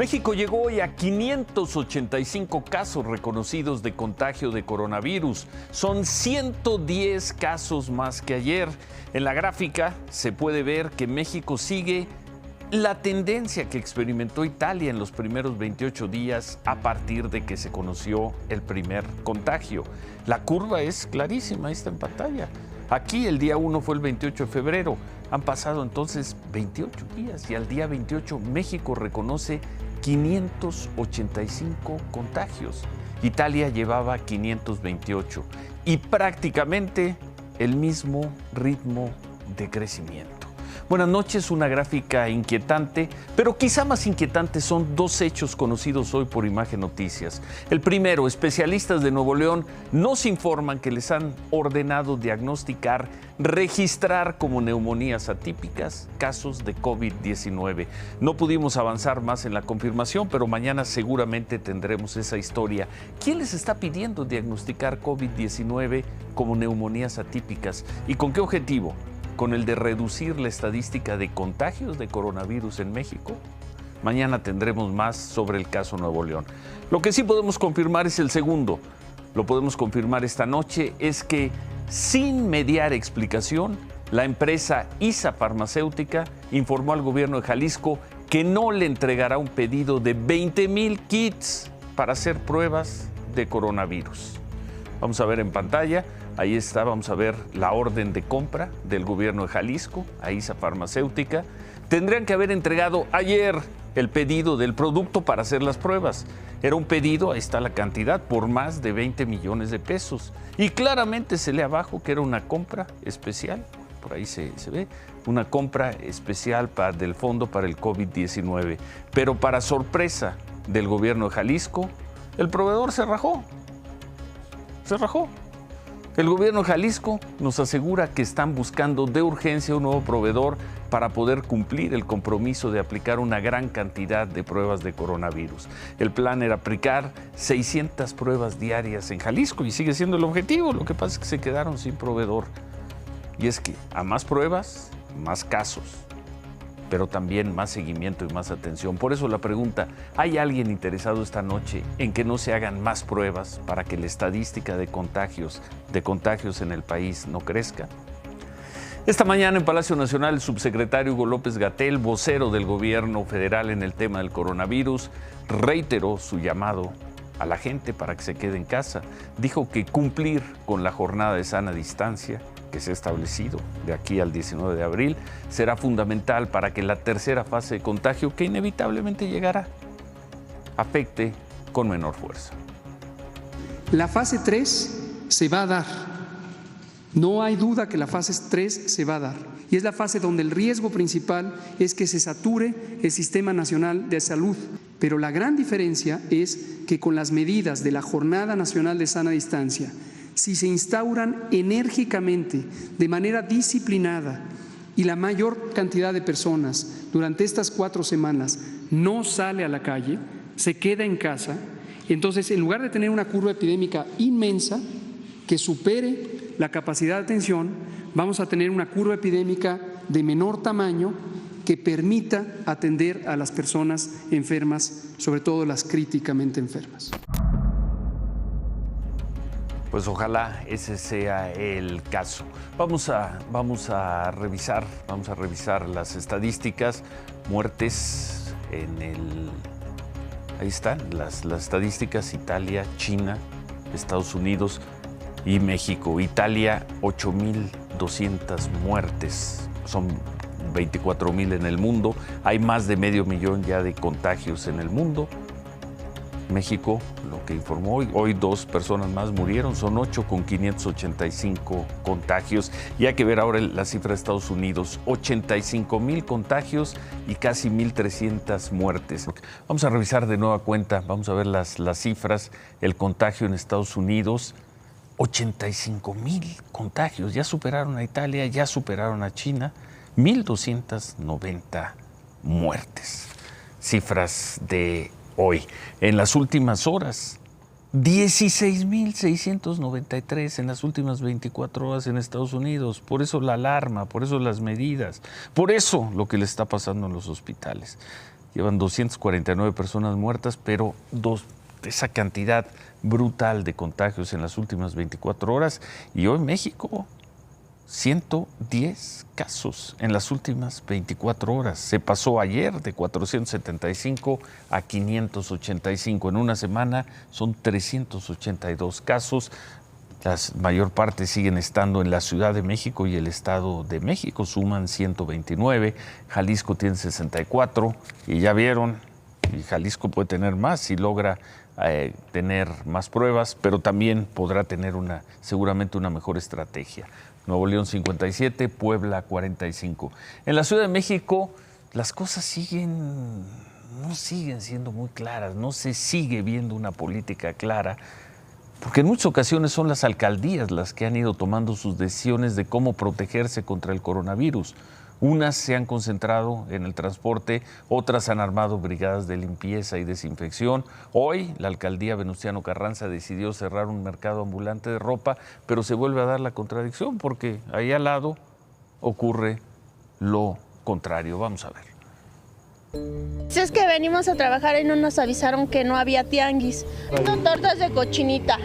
México llegó hoy a 585 casos reconocidos de contagio de coronavirus. Son 110 casos más que ayer. En la gráfica se puede ver que México sigue la tendencia que experimentó Italia en los primeros 28 días a partir de que se conoció el primer contagio. La curva es clarísima, ahí está en pantalla. Aquí el día 1 fue el 28 de febrero. Han pasado entonces 28 días y al día 28 México reconoce 585 contagios. Italia llevaba 528 y prácticamente el mismo ritmo de crecimiento. Buenas noches, una gráfica inquietante, pero quizá más inquietantes son dos hechos conocidos hoy por Imagen Noticias. El primero, especialistas de Nuevo León nos informan que les han ordenado diagnosticar, registrar como neumonías atípicas casos de COVID-19. No pudimos avanzar más en la confirmación, pero mañana seguramente tendremos esa historia. ¿Quién les está pidiendo diagnosticar COVID-19 como neumonías atípicas? ¿Y con qué objetivo? ¿Con el de reducir la estadística de contagios de coronavirus en México? Mañana tendremos más sobre el caso Nuevo León. Lo que sí podemos confirmar es el segundo. Lo podemos confirmar esta noche, es que sin mediar explicación, la empresa ISA Farmacéutica informó al gobierno de Jalisco que no le entregará un pedido de 20,000 kits para hacer pruebas de coronavirus. Vamos a ver en pantalla. Ahí está, vamos a ver la orden de compra del gobierno de Jalisco a ISA Farmacéutica. Tendrían que haber entregado ayer el pedido del producto para hacer las pruebas. Era un pedido, ahí está la cantidad, por más de 20 millones de pesos. Y claramente se lee abajo que era una compra especial, por ahí se ve, una compra especial del Fondo para el COVID-19. Pero para sorpresa del gobierno de Jalisco, el proveedor se rajó. Se rajó. El gobierno de Jalisco nos asegura que están buscando de urgencia un nuevo proveedor para poder cumplir el compromiso de aplicar una gran cantidad de pruebas de coronavirus. El plan era aplicar 600 pruebas diarias en Jalisco y sigue siendo el objetivo. Lo que pasa es que se quedaron sin proveedor. Y es que a más pruebas, más casos, pero también más seguimiento y más atención. Por eso la pregunta, ¿hay alguien interesado esta noche en que no se hagan más pruebas para que la estadística de contagios en el país no crezca? Esta mañana en Palacio Nacional, el subsecretario Hugo López-Gatell, vocero del gobierno federal en el tema del coronavirus, reiteró su llamado a la gente para que se quede en casa. Dijo que cumplir con la jornada de sana distancia que se ha establecido de aquí al 19 de abril, será fundamental para que la tercera fase de contagio, que inevitablemente llegará, afecte con menor fuerza. La fase 3 se va a dar. No hay duda que la fase 3 se va a dar. Y es la fase donde el riesgo principal es que se sature el Sistema Nacional de Salud. Pero la gran diferencia es que con las medidas de la Jornada Nacional de Sana Distancia, si se instauran enérgicamente, de manera disciplinada, y la mayor cantidad de personas durante estas 4 semanas no sale a la calle, se queda en casa, entonces en lugar de tener una curva epidémica inmensa que supere la capacidad de atención, vamos a tener una curva epidémica de menor tamaño que permita atender a las personas enfermas, sobre todo las críticamente enfermas. Pues ojalá ese sea el caso. Vamos a revisar las estadísticas, muertes ahí están las estadísticas: Italia, China, Estados Unidos y México. Italia, 8,200 muertes, son 24,000 en el mundo. Hay más de 500,000 ya de contagios en el mundo. México, lo que informó hoy 2 personas más murieron, son 8 con 585 contagios. Y hay que ver ahora la cifra de Estados Unidos, 85,000 contagios y casi 1,300 muertes. Vamos a revisar de nueva cuenta, vamos a ver las cifras. El contagio en Estados Unidos, 85,000 contagios, ya superaron a Italia, ya superaron a China, 1,290 muertes. Cifras de hoy. En las últimas horas, 16,693 en las últimas 24 horas en Estados Unidos. Por eso la alarma, por eso las medidas, por eso lo que le está pasando en los hospitales. llevan 249 personas muertas, pero esa cantidad brutal de contagios en las últimas 24 horas. Y hoy México, 110 casos en las últimas 24 horas. Se pasó ayer de 475 a 585. En una semana son 382 casos. La mayor parte siguen estando en la Ciudad de México y el Estado de México. Suman 129. Jalisco tiene 64. Y ya vieron, y Jalisco puede tener más si logra tener más pruebas, pero también podrá tener seguramente una mejor estrategia. Nuevo León 57, Puebla 45. En la Ciudad de México las cosas no siguen siendo muy claras, no se sigue viendo una política clara, porque en muchas ocasiones son las alcaldías las que han ido tomando sus decisiones de cómo protegerse contra el coronavirus. Unas se han concentrado en el transporte, otras han armado brigadas de limpieza y desinfección. Hoy la alcaldía Venustiano Carranza decidió cerrar un mercado ambulante de ropa, pero se vuelve a dar la contradicción porque ahí al lado ocurre lo contrario. Vamos a ver. Si es que venimos a trabajar y no nos avisaron que no había tianguis. Son tortas de cochinita.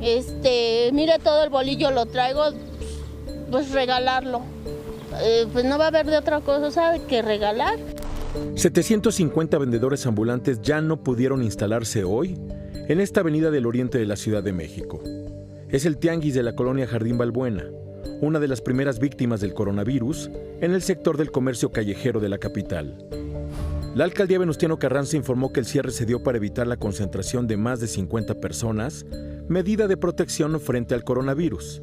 Mire, todo el bolillo lo traigo, pues regalarlo. Pues no va a haber de otra cosa que regalar. 750 vendedores ambulantes ya no pudieron instalarse hoy en esta avenida del oriente de la Ciudad de México. Es el tianguis de la colonia Jardín Balbuena, una de las primeras víctimas del coronavirus en el sector del comercio callejero de la capital. La alcaldía Venustiano Carranza informó que el cierre se dio para evitar la concentración de más de 50 personas, medida de protección frente al coronavirus.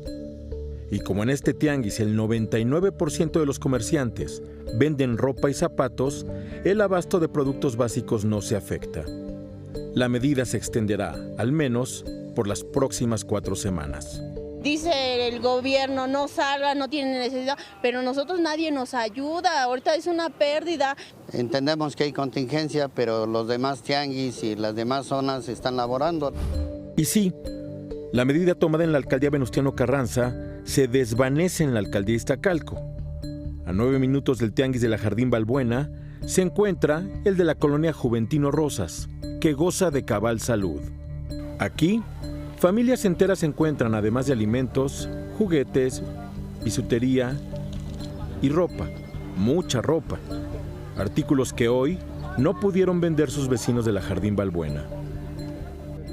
Y como en este tianguis el 99% de los comerciantes venden ropa y zapatos, el abasto de productos básicos no se afecta. La medida se extenderá, al menos, por las próximas 4 semanas. Dice el gobierno, no salga, no tiene necesidad, pero nosotros nadie nos ayuda, ahorita es una pérdida. Entendemos que hay contingencia, pero los demás tianguis y las demás zonas están laborando. Y sí, la medida tomada en la alcaldía Venustiano Carranza se desvanece en la alcaldía Iztacalco. A 9 minutos del tianguis de la Jardín Balbuena se encuentra el de la colonia Juventino Rosas, que goza de cabal salud. Aquí, familias enteras encuentran, además de alimentos, juguetes, bisutería y ropa, mucha ropa, artículos que hoy no pudieron vender sus vecinos de la Jardín Balbuena.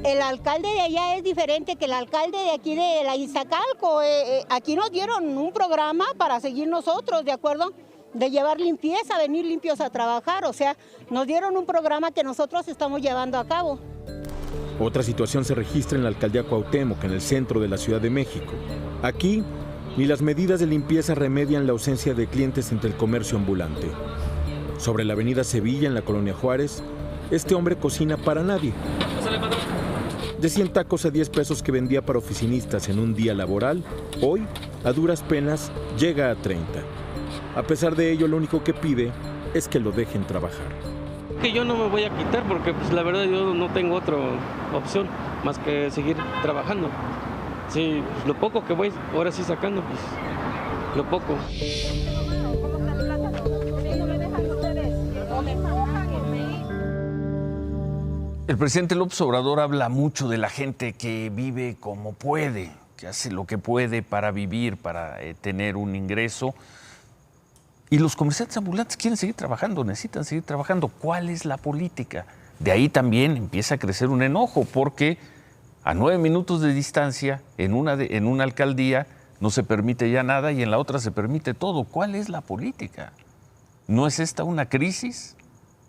El alcalde de allá es diferente que el alcalde de aquí de la Iztacalco. Aquí nos dieron un programa para seguir nosotros, ¿de acuerdo? De llevar limpieza, venir limpios a trabajar. O sea, nos dieron un programa que nosotros estamos llevando a cabo. Otra situación se registra en la alcaldía Cuauhtémoc, en el centro de la Ciudad de México. Aquí, ni las medidas de limpieza remedian la ausencia de clientes entre el comercio ambulante. Sobre la avenida Sevilla, en la colonia Juárez, este hombre cocina para nadie. De 100 tacos a 10 pesos que vendía para oficinistas en un día laboral, hoy, a duras penas, llega a 30. A pesar de ello, lo único que pide es que lo dejen trabajar. Que yo no me voy a quitar porque pues la verdad yo no tengo otra opción más que seguir trabajando. Sí, pues, lo poco que voy ahora sí sacando, pues lo poco. El presidente López Obrador habla mucho de la gente que vive como puede, que hace lo que puede para vivir, para tener un ingreso. Y los comerciantes ambulantes quieren seguir trabajando, necesitan seguir trabajando. ¿Cuál es la política? De ahí también empieza a crecer un enojo, porque a 9 minutos de distancia, en una alcaldía, no se permite ya nada y en la otra se permite todo. ¿Cuál es la política? ¿No es esta una crisis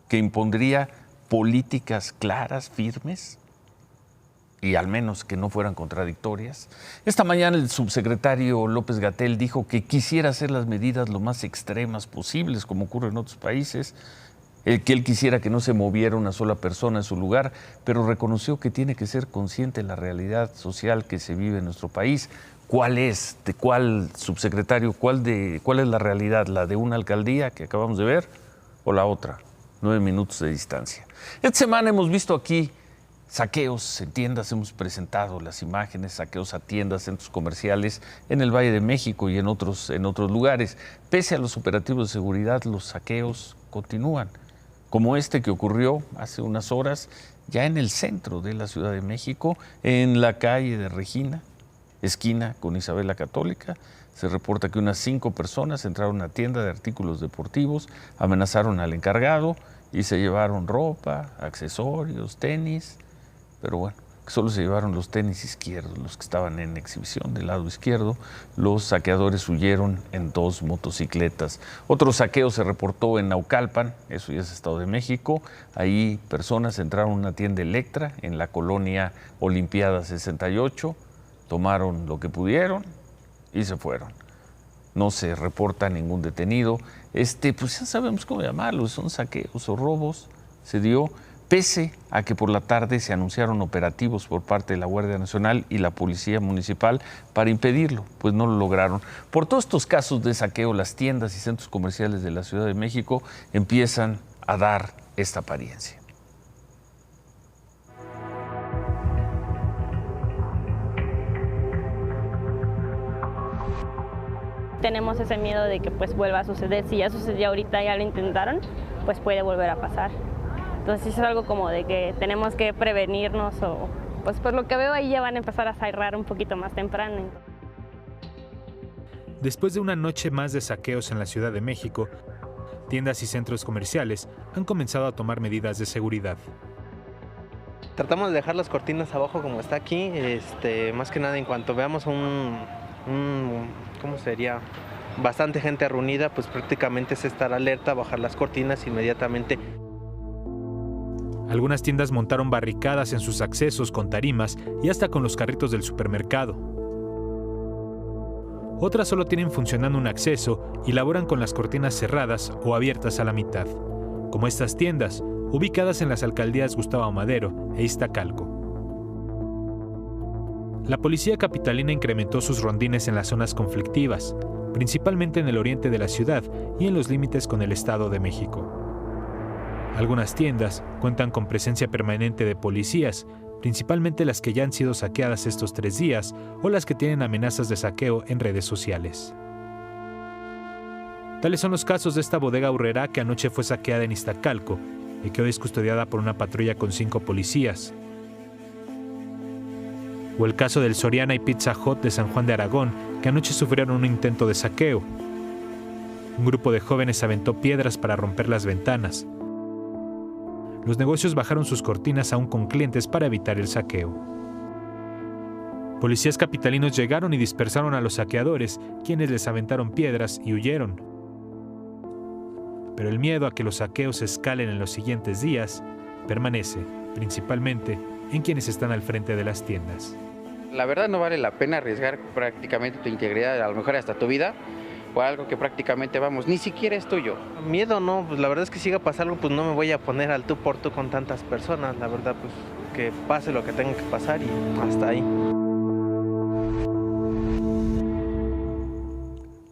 que impondría políticas claras, firmes, y al menos que no fueran contradictorias? Esta mañana el subsecretario López-Gatell dijo que quisiera hacer las medidas lo más extremas posibles, como ocurre en otros países, que él quisiera que no se moviera una sola persona en su lugar, pero reconoció que tiene que ser consciente de la realidad social que se vive en nuestro país. ¿Cuál es? ¿De cuál, subsecretario? ¿Cuál es la realidad? ¿La de una alcaldía que acabamos de ver o la otra? 9 minutos de distancia. Esta semana hemos visto aquí saqueos en tiendas, hemos presentado las imágenes, saqueos a tiendas, centros comerciales en el Valle de México y en otros lugares. Pese a los operativos de seguridad, los saqueos continúan. como este que ocurrió hace unas horas ya en el centro de la Ciudad de México, en la calle de Regina, esquina con Isabel la Católica. Se reporta que unas 5 personas entraron a una tienda de artículos deportivos, amenazaron al encargado y se llevaron ropa, accesorios, tenis, pero bueno, solo se llevaron los tenis izquierdos, los que estaban en exhibición del lado izquierdo. Los saqueadores huyeron en 2 motocicletas. Otro saqueo se reportó en Naucalpan, eso ya es Estado de México. Ahí personas entraron a una tienda Electra en la colonia Olimpiada 68, tomaron lo que pudieron y se fueron. No se reporta ningún detenido. Pues ya sabemos cómo llamarlo, son saqueos o robos. Se dio pese a que por la tarde se anunciaron operativos por parte de la Guardia Nacional y la Policía Municipal para impedirlo, pues no lo lograron. Por todos estos casos de saqueo, las tiendas y centros comerciales de la Ciudad de México empiezan a dar esta apariencia. Tenemos ese miedo de que pues vuelva a suceder. Si ya sucedió ahorita, ya lo intentaron, pues puede volver a pasar. Entonces es algo como de que tenemos que prevenirnos o pues por lo que veo ahí ya van a empezar a cerrar un poquito más temprano. Después de una noche más de saqueos en la Ciudad de México, tiendas y centros comerciales han comenzado a tomar medidas de seguridad. Tratamos de dejar las cortinas abajo como está aquí, más que nada en cuanto veamos ¿cómo sería? Bastante gente reunida, pues prácticamente es estar alerta, bajar las cortinas inmediatamente. Algunas tiendas montaron barricadas en sus accesos con tarimas y hasta con los carritos del supermercado. Otras solo tienen funcionando un acceso y laboran con las cortinas cerradas o abiertas a la mitad, como estas tiendas, ubicadas en las alcaldías Gustavo Madero e Iztacalco. La policía capitalina incrementó sus rondines en las zonas conflictivas, principalmente en el oriente de la ciudad y en los límites con el Estado de México. Algunas tiendas cuentan con presencia permanente de policías, principalmente las que ya han sido saqueadas estos 3 días o las que tienen amenazas de saqueo en redes sociales. Tales son los casos de esta bodega Aurrerá que anoche fue saqueada en Iztacalco y que hoy es custodiada por una patrulla con 5 policías. O el caso del Soriana y Pizza Hut de San Juan de Aragón, que anoche sufrieron un intento de saqueo. Un grupo de jóvenes aventó piedras para romper las ventanas. Los negocios bajaron sus cortinas aún con clientes para evitar el saqueo. Policías capitalinos llegaron y dispersaron a los saqueadores, quienes les aventaron piedras y huyeron. Pero el miedo a que los saqueos escalen en los siguientes días permanece, principalmente en quienes están al frente de las tiendas. La verdad no vale la pena arriesgar prácticamente tu integridad, a lo mejor hasta tu vida, por algo que prácticamente, ni siquiera es tuyo. Miedo no, pues la verdad es que si llega a pasar algo, pues no me voy a poner al tú por tú con tantas personas, la verdad, pues que pase lo que tenga que pasar y hasta ahí.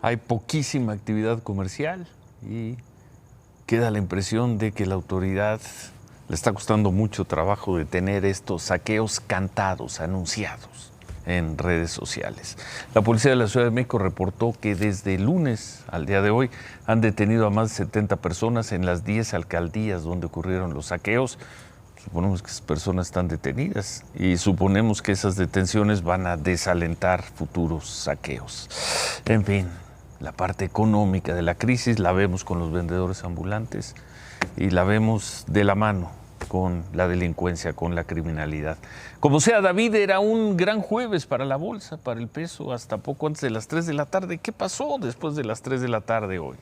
Hay poquísima actividad comercial y queda la impresión de que la autoridad le está costando mucho trabajo detener estos saqueos cantados, anunciados en redes sociales. La policía de la Ciudad de México reportó que desde el lunes al día de hoy han detenido a más de 70 personas en las 10 alcaldías donde ocurrieron los saqueos. Suponemos que esas personas están detenidas y suponemos que esas detenciones van a desalentar futuros saqueos. En fin, la parte económica de la crisis la vemos con los vendedores ambulantes y la vemos de la mano con la delincuencia, con la criminalidad. Como sea, David, era un gran jueves para la bolsa, para el peso, hasta poco antes de las 3 de la tarde. ¿Qué pasó después de las 3 de la tarde hoy?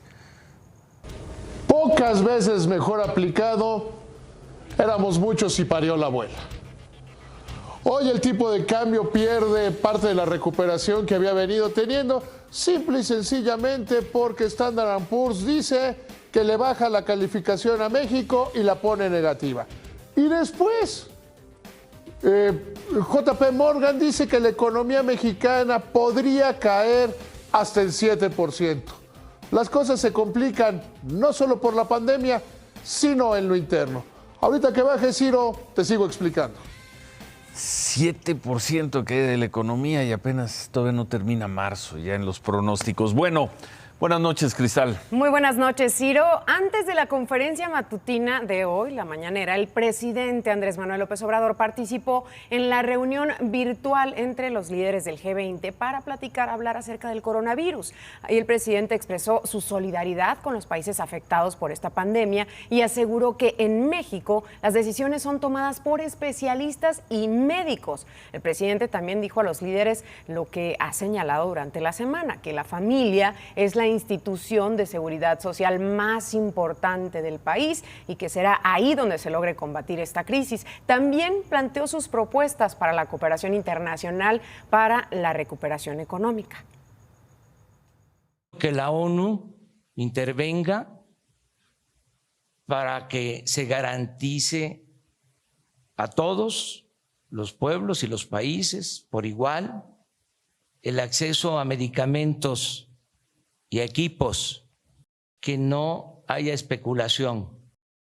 Pocas veces mejor aplicado, éramos muchos y parió la abuela. Hoy el tipo de cambio pierde parte de la recuperación que había venido teniendo, simple y sencillamente porque Standard & Poor's dice que le baja la calificación a México y la pone negativa. Y después, JP Morgan dice que la economía mexicana podría caer hasta el 7%. Las cosas se complican no solo por la pandemia, sino en lo interno. Ahorita que baje, Ciro, te sigo explicando. 7% que hay de la economía y apenas todavía no termina marzo, ya en los pronósticos. Bueno, Buenas noches, Cristal. Muy buenas noches, Ciro. Antes de la conferencia matutina de hoy, la mañanera, el presidente Andrés Manuel López Obrador participó en la reunión virtual entre los líderes del G20 para hablar acerca del coronavirus. Ahí el presidente expresó su solidaridad con los países afectados por esta pandemia y aseguró que en México las decisiones son tomadas por especialistas y médicos. El presidente también dijo a los líderes lo que ha señalado durante la semana, que la familia es la institución de seguridad social más importante del país y que será ahí donde se logre combatir esta crisis. También planteó sus propuestas para la cooperación internacional para la recuperación económica. Que la ONU intervenga para que se garantice a todos los pueblos y los países por igual el acceso a medicamentos y equipos, que no haya especulación.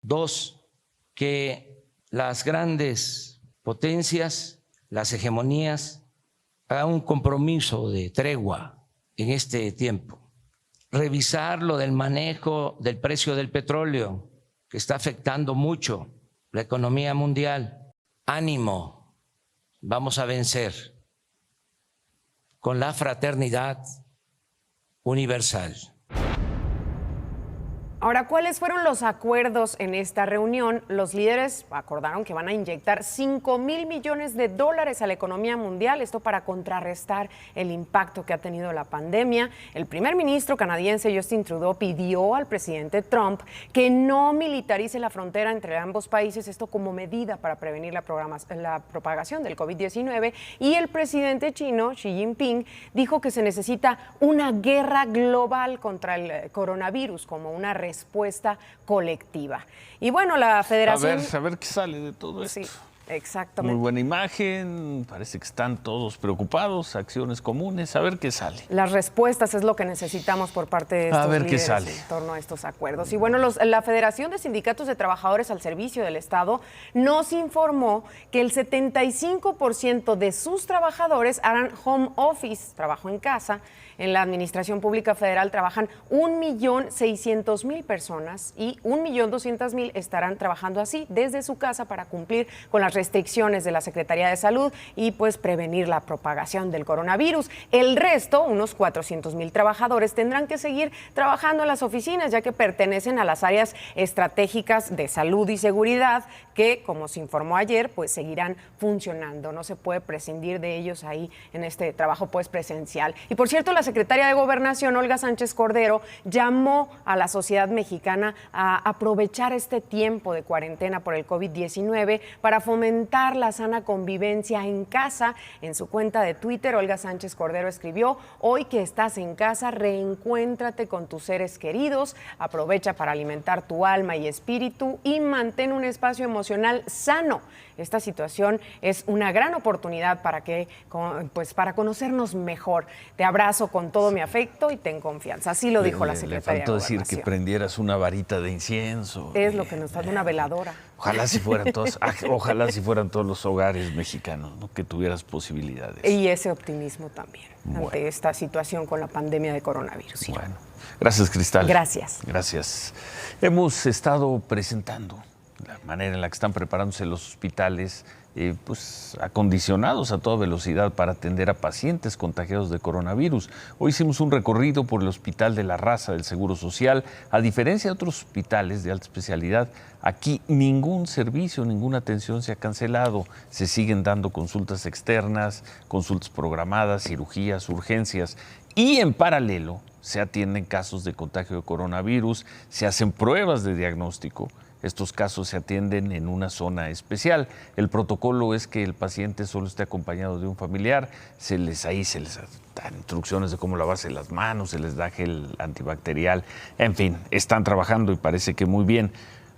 2, que las grandes potencias, las hegemonías, hagan un compromiso de tregua en este tiempo. Revisar lo del manejo del precio del petróleo, que está afectando mucho la economía mundial. Ánimo, vamos a vencer con la fraternidad universal. Ahora, ¿cuáles fueron los acuerdos en esta reunión? Los líderes acordaron que van a inyectar $5,000 millones a la economía mundial, esto para contrarrestar el impacto que ha tenido la pandemia. El primer ministro canadiense Justin Trudeau pidió al presidente Trump que no militarice la frontera entre ambos países, esto como medida para prevenir la propagación del COVID-19. Y el presidente chino Xi Jinping dijo que se necesita una guerra global contra el coronavirus como una respuesta colectiva. Y bueno, la federación... A ver qué sale de todo esto. Sí, exactamente. Muy buena imagen, parece que están todos preocupados, acciones comunes, a ver qué sale. Las respuestas es lo que necesitamos por parte de estos líderes en torno a estos acuerdos. Y bueno, la Federación de Sindicatos de Trabajadores al Servicio del Estado nos informó que el 75% de sus trabajadores harán home office, trabajo en casa. En la Administración Pública Federal trabajan 1.600.000 personas y 1.200.000 estarán trabajando así desde su casa para cumplir con las restricciones de la Secretaría de Salud y pues prevenir la propagación del coronavirus. El resto, unos 400.000 trabajadores, tendrán que seguir trabajando en las oficinas ya que pertenecen a las áreas estratégicas de salud y seguridad que, como se informó ayer, pues seguirán funcionando. No se puede prescindir de ellos ahí en este trabajo pues presencial. Y por cierto, la secretaria de Gobernación, Olga Sánchez Cordero, llamó a la sociedad mexicana a aprovechar este tiempo de cuarentena por el COVID-19 para fomentar la sana convivencia en casa. En su cuenta de Twitter, Olga Sánchez Cordero escribió: hoy que estás en casa, reencuéntrate con tus seres queridos, aprovecha para alimentar tu alma y espíritu y mantén un espacio emocional sano. Esta situación es una gran oportunidad para conocernos mejor. Te abrazo con todo mi afecto y ten confianza. Así lo dijo la secretaria. Le faltó decir que prendieras una varita de incienso. Es lo que nos falta, una veladora. Ojalá si fueran todos los hogares mexicanos, ¿no? Que tuvieras posibilidades. Y ese optimismo también ante esta situación con la pandemia de coronavirus. ¿Sí? Bueno, gracias, Cristal. Gracias. Gracias. Hemos estado presentando la manera en la que están preparándose los hospitales, pues acondicionados a toda velocidad para atender a pacientes contagiados de coronavirus. Hoy hicimos un recorrido por el Hospital de la Raza del Seguro Social. A diferencia de otros hospitales de alta especialidad, aquí ningún servicio, ninguna atención se ha cancelado. Se siguen dando consultas externas, consultas programadas, cirugías, urgencias y en paralelo se atienden casos de contagio de coronavirus, se hacen pruebas de diagnóstico. Estos casos se atienden en una zona especial. El protocolo es que el paciente solo esté acompañado de un familiar, se les dan instrucciones de cómo lavarse las manos, se les da gel antibacterial, en fin, están trabajando y parece que muy bien.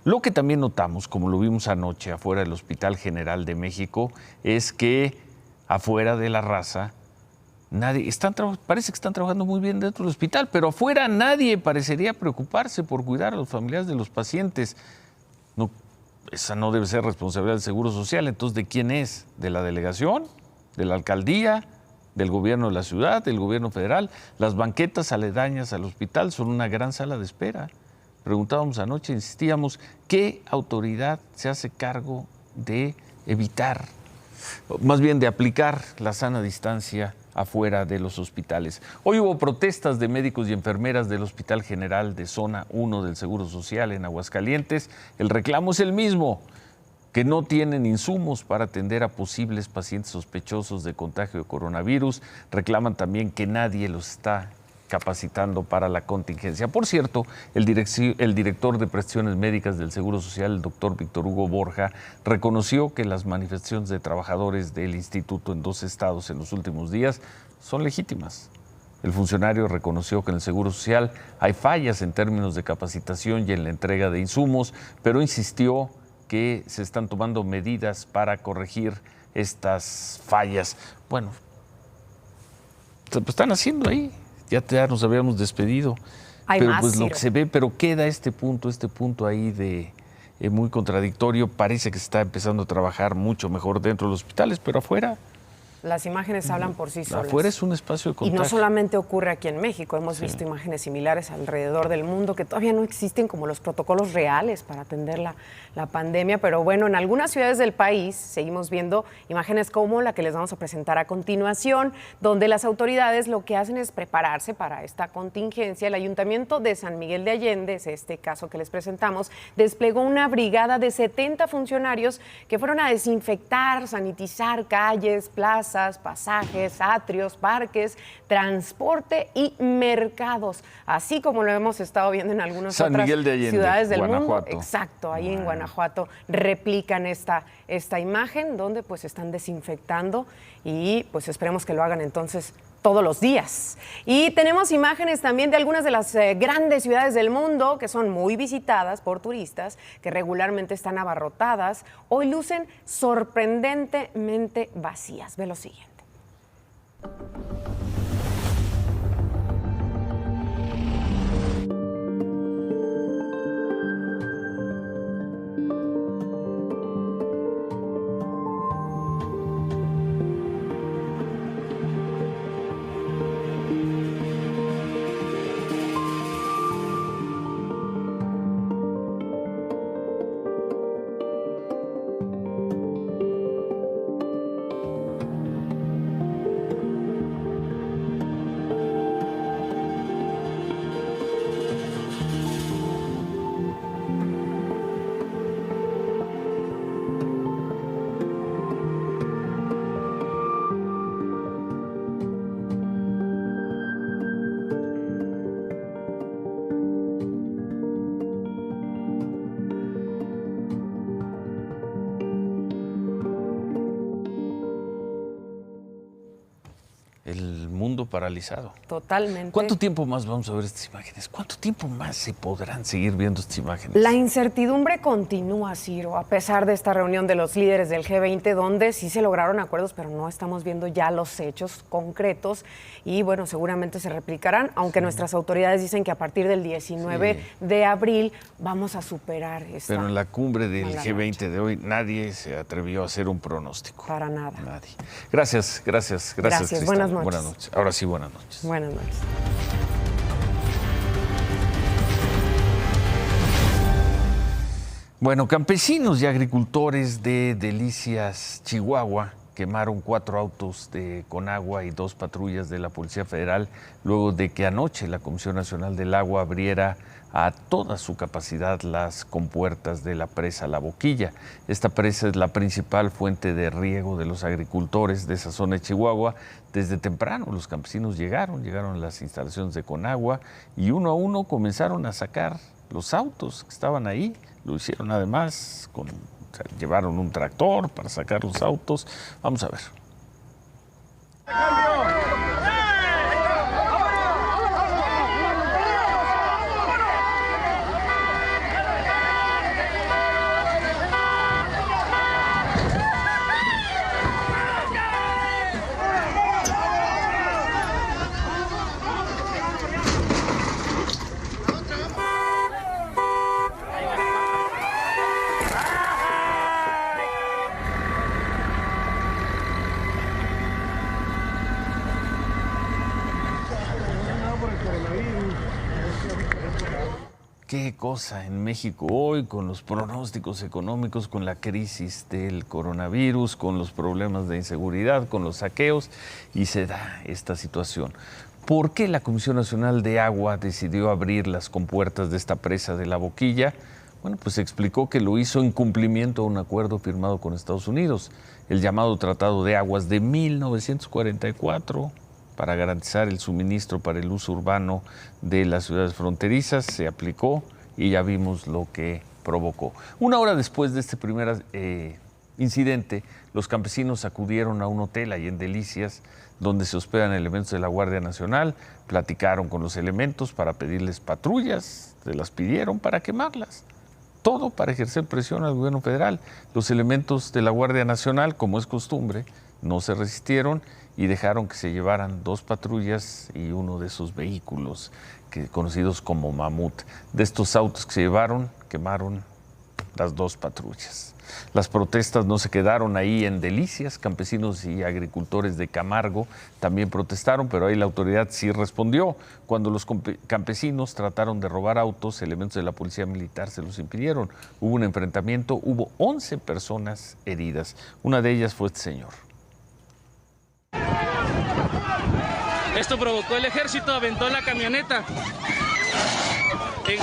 Lo que también notamos, como lo vimos anoche afuera del Hospital General de México, es que afuera de la Raza parece que están trabajando muy bien dentro del hospital, pero afuera nadie parecería preocuparse por cuidar a los familiares de los pacientes. No, esa no debe ser responsabilidad del Seguro Social. Entonces, ¿de quién es? ¿De la delegación? ¿De la alcaldía? del gobierno de la ciudad, del gobierno federal. Las banquetas aledañas al hospital son una gran sala de espera. Preguntábamos anoche, insistíamos, ¿qué autoridad se hace cargo de evitar, más bien de aplicar la sana distancia afuera de los hospitales? Hoy hubo protestas de médicos y enfermeras del Hospital General de Zona 1 del Seguro Social en Aguascalientes. El reclamo es el mismo, que no tienen insumos para atender a posibles pacientes sospechosos de contagio de coronavirus. Reclaman también que nadie los está capacitando para la contingencia. Por cierto, el director de prestaciones médicas del Seguro Social, el doctor Víctor Hugo Borja, reconoció que las manifestaciones de trabajadores del instituto en 2 estados en los últimos días son legítimas. El funcionario reconoció que en el Seguro Social hay fallas en términos de capacitación y en la entrega de insumos, pero insistió que se están tomando medidas para corregir estas fallas. Bueno, pues están haciendo ahí. Ya nos habíamos despedido. Hay pero más, pues Ciro. lo que se ve, pero queda este punto ahí de muy contradictorio. Parece que se está empezando a trabajar mucho mejor dentro de los hospitales, pero afuera. Las imágenes hablan por sí solas. Afuera es un espacio de contagio. Y no solamente ocurre aquí en México, hemos visto imágenes similares alrededor del mundo que todavía no existen como los protocolos reales para atender la pandemia, pero bueno, en algunas ciudades del país seguimos viendo imágenes como la que les vamos a presentar a continuación, donde las autoridades lo que hacen es prepararse para esta contingencia. El Ayuntamiento de San Miguel de Allende, es este caso que les presentamos, desplegó una brigada de 70 funcionarios que fueron a desinfectar, sanitizar calles, plazas, pasajes, atrios, parques, transporte y mercados, así como lo hemos estado viendo en algunas otras ciudades del mundo. Exacto, ahí en Guanajuato replican esta imagen donde pues están desinfectando y pues esperemos que lo hagan entonces todos los días. Y tenemos imágenes también de algunas de las grandes ciudades del mundo que son muy visitadas por turistas, que regularmente están abarrotadas. Hoy lucen sorprendentemente vacías. Ve lo siguiente. El mundo paralizado. Totalmente. ¿Cuánto tiempo más vamos a ver estas imágenes? ¿Cuánto tiempo más se podrán seguir viendo estas imágenes? La incertidumbre continúa, Ciro, a pesar de esta reunión de los líderes del G20, donde sí se lograron acuerdos, pero no estamos viendo ya los hechos concretos y, bueno, seguramente se replicarán, aunque nuestras autoridades dicen que a partir del 19 de abril vamos a superar esta. Pero en la cumbre del G20 noche de hoy nadie se atrevió a hacer un pronóstico. Para nada. Nadie. Gracias, Cristal. Buenas noches. Buenas noches. Ahora sí, buenas noches. Buenas noches. Bueno, campesinos y agricultores de Delicias, Chihuahua, quemaron 4 autos de Conagua y 2 patrullas de la Policía Federal luego de que anoche la Comisión Nacional del Agua abriera a toda su capacidad las compuertas de la presa La Boquilla. Esta presa es la principal fuente de riego de los agricultores de esa zona de Chihuahua. Desde temprano los campesinos llegaron a las instalaciones de Conagua y uno a uno comenzaron a sacar los autos que estaban ahí. Lo hicieron además, llevaron un tractor para sacar los autos. Vamos a ver. Qué cosa en México hoy con los pronósticos económicos, con la crisis del coronavirus, con los problemas de inseguridad, con los saqueos, y se da esta situación. ¿Por qué la Comisión Nacional de Agua decidió abrir las compuertas de esta presa de La Boquilla? Bueno, pues se explicó que lo hizo en cumplimiento a un acuerdo firmado con Estados Unidos, el llamado Tratado de Aguas de 1944, para garantizar el suministro para el uso urbano de las ciudades fronterizas. Se aplicó y ya vimos lo que provocó. Una hora después de este primer incidente, los campesinos acudieron a un hotel ahí en Delicias, donde se hospedan elementos de la Guardia Nacional, platicaron con los elementos para pedirles patrullas, se las pidieron para quemarlas. Todo para ejercer presión al gobierno federal. Los elementos de la Guardia Nacional, como es costumbre, no se resistieron y dejaron que se llevaran 2 patrullas y uno de esos vehículos conocidos como mamut. De estos autos que se llevaron, quemaron las 2 patrullas. Las protestas no se quedaron ahí en Delicias. Campesinos y agricultores de Camargo también protestaron, pero ahí la autoridad sí respondió. Cuando los campesinos trataron de robar autos, elementos de la policía militar se los impidieron. Hubo un enfrentamiento, hubo 11 personas heridas. Una de ellas fue este señor. Esto provocó el ejército, aventó la camioneta en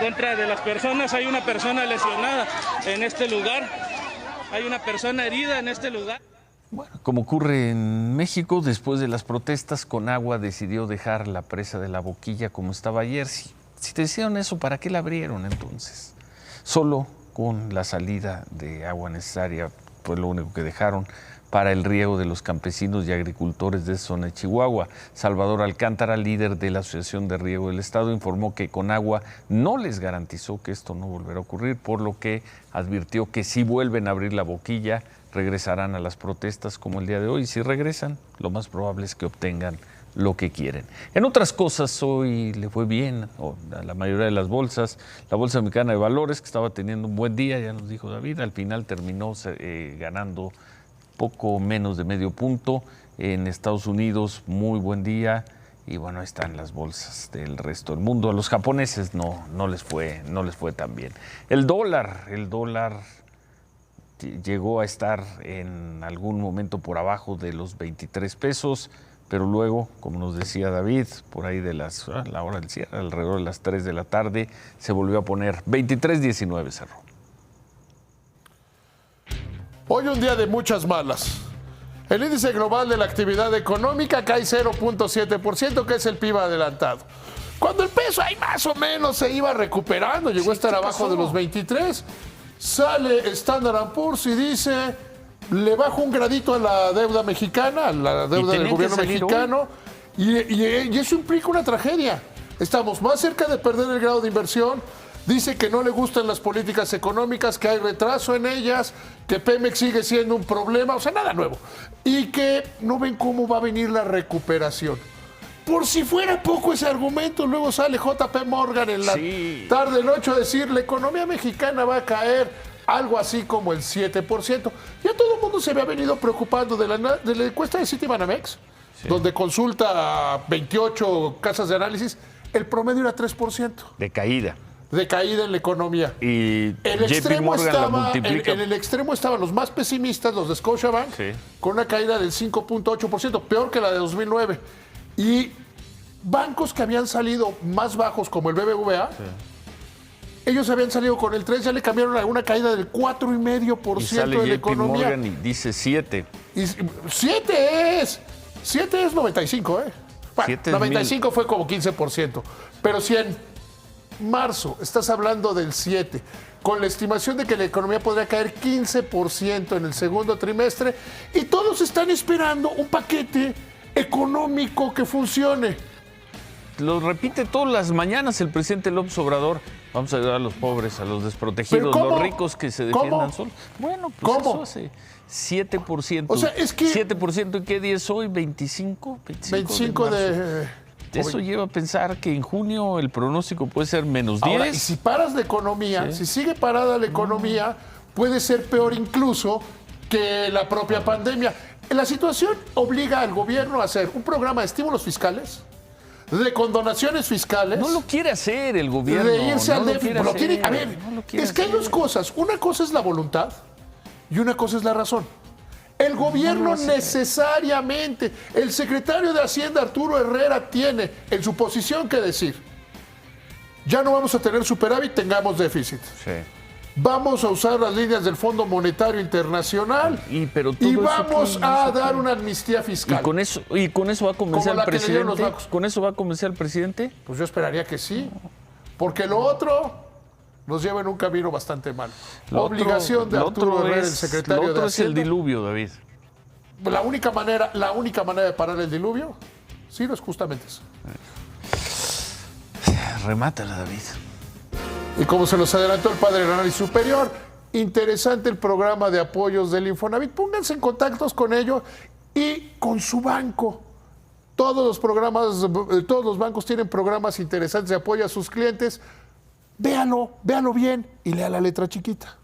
contra de las personas. Hay una persona lesionada en este lugar, hay una persona herida en este lugar. Bueno, como ocurre en México, después de las protestas, Conagua decidió dejar la presa de La Boquilla como estaba ayer. Si te hicieron eso, ¿para qué la abrieron entonces? Solo con la salida de agua necesaria fue lo único que dejaron para el riego de los campesinos y agricultores de esa zona de Chihuahua. Salvador Alcántara, líder de la Asociación de Riego del Estado, informó que Conagua no les garantizó que esto no volverá a ocurrir, por lo que advirtió que si vuelven a abrir La Boquilla, regresarán a las protestas como el día de hoy. Y si regresan, lo más probable es que obtengan lo que quieren. En otras cosas, hoy le fue bien a la mayoría de las bolsas. La Bolsa Mexicana de Valores, que estaba teniendo un buen día, ya nos dijo David, al final terminó ganando poco menos de medio punto. En Estados Unidos, muy buen día. Y bueno, ahí están las bolsas del resto del mundo. A los japoneses no les fue tan bien. El dólar llegó a estar en algún momento por abajo de los 23 pesos. Pero luego, como nos decía David, por ahí de la hora del cierre, alrededor de las 3 de la tarde, se volvió a poner 23.19, cerró. Hoy un día de muchas malas. El índice global de la actividad económica cae 0.7%, que es el PIB adelantado. Cuando el peso ahí más o menos se iba recuperando, llegó a estar abajo de los 23, sale Standard & Poor's y dice: le bajo un gradito a la deuda mexicana, a la deuda del gobierno mexicano, y eso implica una tragedia. Estamos más cerca de perder el grado de inversión. Dice que no le gustan las políticas económicas, que hay retraso en ellas, que Pemex sigue siendo un problema, o sea, nada nuevo. Y que no ven cómo va a venir la recuperación. Por si fuera poco ese argumento, luego sale JP Morgan en la tarde-noche a decir: la economía mexicana va a caer algo así como el 7%. Ya todo el mundo se había venido preocupando de la encuesta de Citibanamex, donde consulta a 28 casas de análisis. El promedio era 3%. De caída en la economía. Y JP Morgan la multiplica. En el extremo estaban los más pesimistas, los de Scotiabank, con una caída del 5.8%, peor que la de 2009. Y bancos que habían salido más bajos, como el BBVA, ellos habían salido con el 3, ya le cambiaron a una caída del 4,5% de la economía. Morgan y dice 7. Y 7 es 95, ¿eh? Bueno, 95 fue como 15%. Pero si en marzo estás hablando del 7, con la estimación de que la economía podría caer 15% en el segundo trimestre, y todos están esperando un paquete económico que funcione. Lo repite todas las mañanas el presidente López Obrador: vamos a ayudar a los pobres, a los desprotegidos, los ricos que se defiendan solos. Bueno, pues eso hace 7%. O sea, es que 7%, ¿en qué día es hoy? 25 de eso lleva a pensar que en junio el pronóstico puede ser menos 10. Ahora, y si paras la economía, si sigue parada la economía, puede ser peor incluso que la propia pandemia. La situación obliga al gobierno a hacer un programa de estímulos fiscales, de condonaciones fiscales. No lo quiere hacer el gobierno. De irse al déficit. A ver, es que hay dos cosas. Una cosa es la voluntad y una cosa es la razón. El gobierno necesariamente, el secretario de Hacienda, Arturo Herrera, tiene en su posición que decir, ya no vamos a tener superávit, tengamos déficit. Sí. Vamos a usar las líneas del Fondo Monetario Internacional y vamos a dar una amnistía fiscal. ¿Y con eso va a convencer al presidente? ¿Con eso va a convencer al presidente? Pues yo esperaría que sí, porque lo otro nos lleva en un camino bastante malo. Obligación de Arturo Herrera, el secretario de Hacienda. Lo otro es el diluvio, David. La única manera de parar el diluvio, sí, no es justamente eso. Remátala, David. Y como se los adelantó el padre del análisis superior, interesante el programa de apoyos del Infonavit. Pónganse en contactos con ellos y con su banco. Todos los bancos tienen programas interesantes de apoyo a sus clientes. Véalo bien y lea la letra chiquita.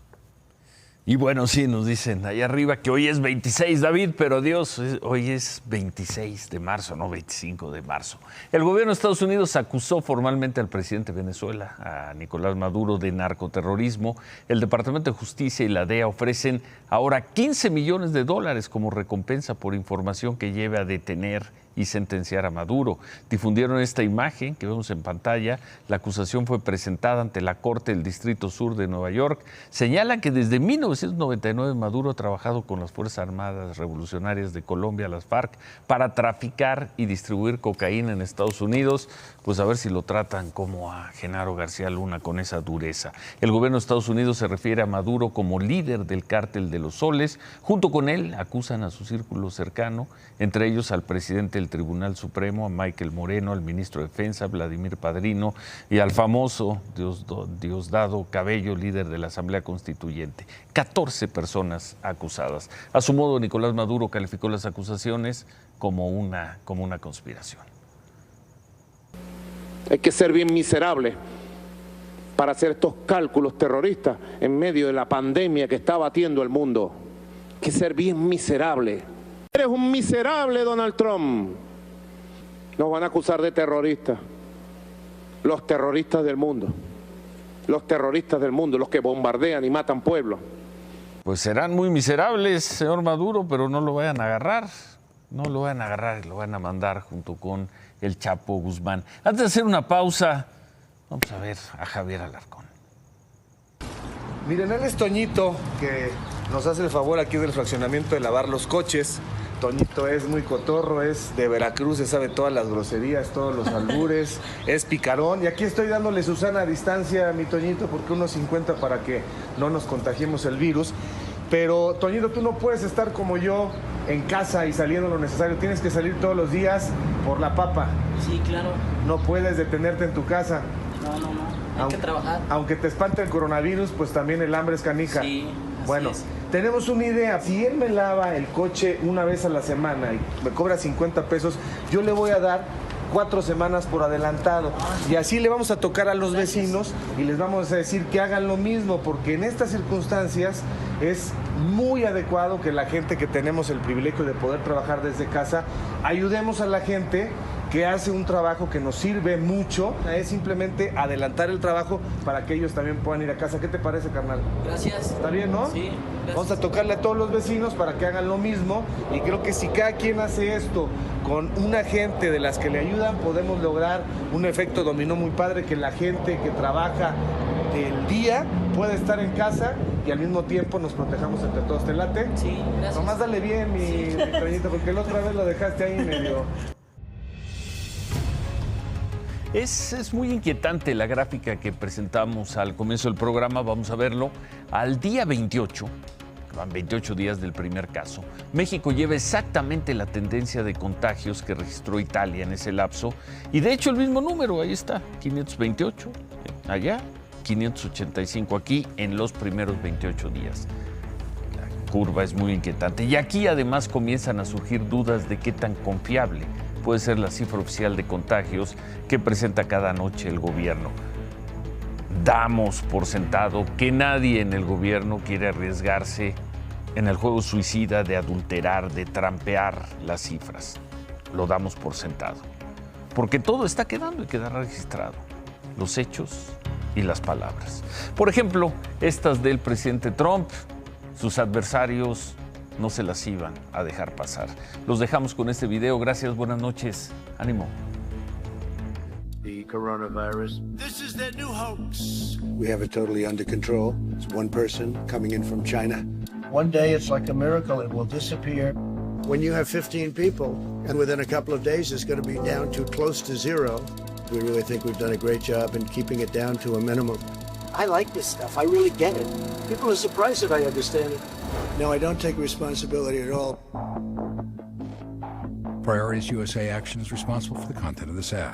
Y bueno, sí, nos dicen allá arriba que hoy es 26, David, pero Dios, hoy es 26 de marzo, no 25 de marzo. El gobierno de Estados Unidos acusó formalmente al presidente de Venezuela, a Nicolás Maduro, de narcoterrorismo. El Departamento de Justicia y la DEA ofrecen ahora $15 millones como recompensa por información que lleve a detener y sentenciar a Maduro. Difundieron esta imagen que vemos en pantalla. La acusación fue presentada ante la Corte del Distrito Sur de Nueva York. Señalan que desde 1999 Maduro ha trabajado con las Fuerzas Armadas Revolucionarias de Colombia, las FARC, para traficar y distribuir cocaína en Estados Unidos. Pues a ver si lo tratan como a Genaro García Luna con esa dureza. El gobierno de Estados Unidos se refiere a Maduro como líder del cártel de los Soles. Junto con él acusan a su círculo cercano, entre ellos al presidente del Tribunal Supremo, a Michael Moreno, al ministro de Defensa, Vladimir Padrino, y al famoso Diosdado Cabello, líder de la Asamblea Constituyente. 14 personas acusadas. A su modo, Nicolás Maduro calificó las acusaciones como una conspiración. Hay que ser bien miserable para hacer estos cálculos terroristas en medio de la pandemia que está batiendo el mundo. Hay que ser bien miserable. Eres un miserable, Donald Trump. Nos van a acusar de terroristas. Los terroristas del mundo. Los terroristas del mundo, los que bombardean y matan pueblos. Pues serán muy miserables, señor Maduro, pero no lo vayan a agarrar. No lo van a agarrar, lo van a mandar junto con el Chapo Guzmán. Antes de hacer una pausa, vamos a ver a Javier Alarcón. Miren, él es Toñito, que nos hace el favor aquí del fraccionamiento de lavar los coches. Toñito es muy cotorro, es de Veracruz, se sabe todas las groserías, todos los albures, es picarón. Y aquí estoy dándole Susana a distancia a mi Toñito, porque unos 50 para que no nos contagiemos el virus. Pero, Toñito, tú no puedes estar como yo en casa y saliendo lo necesario. Tienes que salir todos los días por la papa. Sí, claro. No puedes detenerte en tu casa. No. Hay que trabajar. Aunque te espante el coronavirus, pues también el hambre es canija. Sí, bueno, tenemos una idea. Si él me lava el coche una vez a la semana y me cobra 50 pesos, yo le voy a dar 4 semanas por adelantado. Y así le vamos a tocar a los vecinos y les vamos a decir que hagan lo mismo, porque en estas circunstancias es muy adecuado que la gente que tenemos el privilegio de poder trabajar desde casa, ayudemos a la gente que hace un trabajo que nos sirve mucho. Es simplemente adelantar el trabajo para que ellos también puedan ir a casa. ¿Qué te parece, carnal? Gracias. ¿Está bien, no? Sí. Gracias. Vamos a tocarle a todos los vecinos para que hagan lo mismo, y creo que si cada quien hace esto con una gente de las que le ayudan, podemos lograr un efecto dominó muy padre, que la gente que trabaja el día pueda estar en casa y al mismo tiempo nos protejamos entre todos. ¿Te late? Sí, gracias. Nomás dale bien, mi Toñito, porque la otra vez lo dejaste ahí medio... Es muy inquietante la gráfica que presentamos al comienzo del programa. Vamos a verlo. Al día 28, van 28 días del primer caso, México lleva exactamente la tendencia de contagios que registró Italia en ese lapso. Y de hecho el mismo número, ahí está, 528 allá, 585 aquí en los primeros 28 días. La curva es muy inquietante. Y aquí además comienzan a surgir dudas de qué tan confiable puede ser la cifra oficial de contagios que presenta cada noche el gobierno. Damos por sentado que nadie en el gobierno quiere arriesgarse en el juego suicida de adulterar, de trampear las cifras. Lo damos por sentado. Porque todo está quedando y quedará registrado. Los hechos y las palabras. Por ejemplo, estas del presidente Trump, sus adversarios no se las iban a dejar pasar. Los dejamos con este video. Gracias, buenas noches. Ánimo. The coronavirus. This is their new hoax. We have it totally under control. It's one person coming in from China. One day it's like a miracle, it will disappear. When you have 15 people, and within a couple of days it's going to be down to close to zero, we really think we've done a great job in keeping it down to a minimum. I like this stuff. I really get it. People are surprised that I understand it. No, I don't take responsibility at all. Priorities USA Action is responsible for the content of this ad.